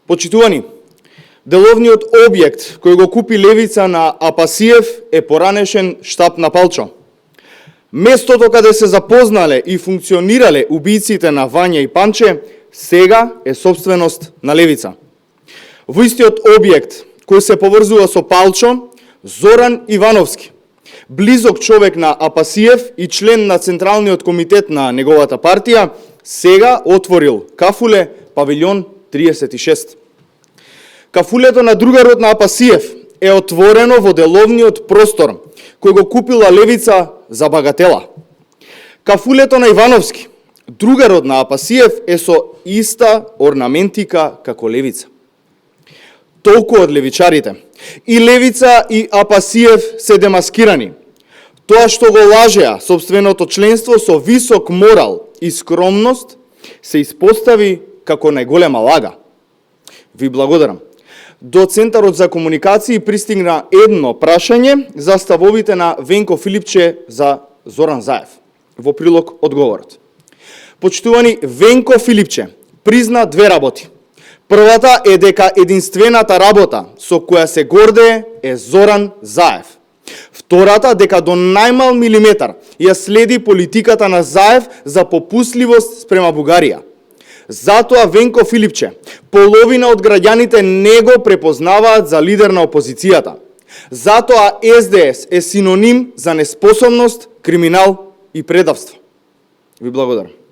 Почитувани, деловниот објект кој го купи Левица на Апасиев е поранешен штаб на Палчо. Местото каде се запознале и функционирале убијците на Вања и Панче сега е собственост на Левица. Во истиот објект кој се поврзува со Палчо, Зоран Ивановски, близок човек на Апасиев и член на Централниот комитет на неговата партија, сега отворил кафуле павилјон 36. Кафулето на другарот на Апасиев е отворено во деловниот простор кој го купила Левица за багатела. Кафулето на Ивановски, другарот на Апасиев, е со иста орнаментика како Левица. Толку од левичарите. И Левица и Апасиев се демаскирани. Тоа што го лажеа собственото членство со висок морал и скромност се испостави како најголема лага. Ви благодарам. До Центарот за комуникации пристигна едно прашање за ставовите на Венко Филипче за Зоран Заев. Во прилог одговорот. Почитувани, Венко Филипче призна две работи. Првата е дека единствената работа со која се гордее е Зоран Заев. Втората дека до најмал милиметар ја следи политиката на Заев за попусливост спрема Бугарија. Затоа Венко Филипче, половина од граѓаните не го препознаваат за лидер на опозицијата. Затоа СДС е синоним за неспособност, криминал и предавство. Ви благодарам.